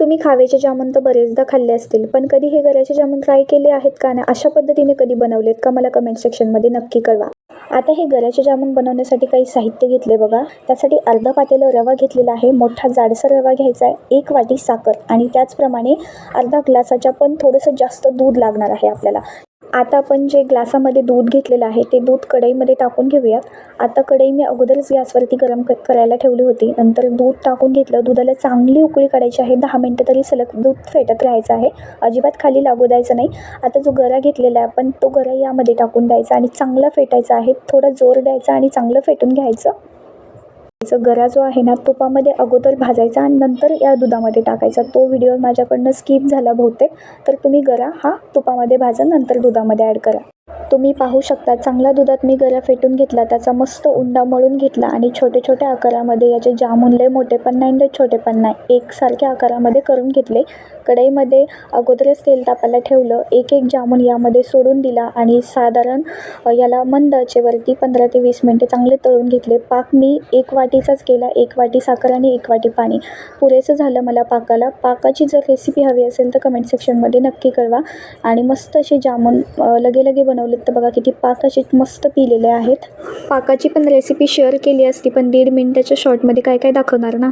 तुम्ही खाव्याचे जामून तर बरेचदा खाल्ले असतील, पण कधी हे गऱ्याचे जामून ट्राय केले आहेत का? ना अशा पद्धतीने कधी बनवलेत का? मला कमेंट सेक्शनमध्ये नक्की कळवा. आता हे गऱ्याचे जामून बनवण्यासाठी काही साहित्य घेतले बघा. त्यासाठी अर्धा पातेलं रवा घेतलेला आहे, मोठा जाडसर रवा घ्यायचा आहे, 1 वाटी साखर आणि त्याचप्रमाणे अर्धा ग्लासाच्या पण थोडंसं जास्त दूध लागणार आहे आपल्याला. आता आपण जे ग्लासामध्ये दूध घेतलेलं आहे ते दूध कढईमध्ये टाकून घेऊयात. आता कढई मी अगोदरच गॅसवरती गरम करायला ठेवली होती. नंतर दूध टाकून घेतलं. दुधाला चांगली उकळी काढायची आहे. 10 मिनटं तरी सलग दूध फेटत राहायचं आहे, अजिबात खाली लागू द्यायचं नाही. आता जो गरा घेतलेला आहे आपण तो गरा यामध्ये टाकून द्यायचा आणि चांगला फेटायचा आहे. थोडा जोर द्यायचा आणि चांगलं फेटून घ्यायचं. गरा जो आहे ना तुपामध्ये अगोदर भाजायचा आणि नंतर या दुधामध्ये टाकायचा. तो व्हिडिओ माझ्याकडनं स्किप झाला बहुतेक, तर तुम्ही गरा हा तुपामध्ये भाजा नंतर दुधामध्ये ॲड करा. तुम्ही पाहू शकता चांगला दुधात मी गरा फेटून घेतला, त्याचा मस्त उंडा मळून घेतला आणि छोटे छोटे आकारामध्ये याचे जामून, लय मोठे पण नाही लय छोटे पण नाही, एकसारख्या आकारामध्ये करून घेतले. कढईमध्ये अगोदरच तेल तापायला ठेवलं. एक एक जामून यामध्ये सोडून दिला आणि साधारण याला मंद आचेवरती 15 ते 20 मिनटं चांगले तळून घेतले. पाक मी 1 वाटीचाच केला, 1 वाटी साखर आणि 1 वाटी पाणी पुरेसं झालं मला पाकाला. पाकाची जर रेसिपी हवी असेल तर कमेंट सेक्शनमध्ये नक्की कळवा. आणि मस्त असे जामून लगे बनवलेत तर बघा किती पाक असे मस्त पिलेले आहेत. पाकाची पण रेसिपी शेअर केली असती, पण 1.5 मिनिटाच्या शॉर्टमध्ये काय काय दाखवणार ना.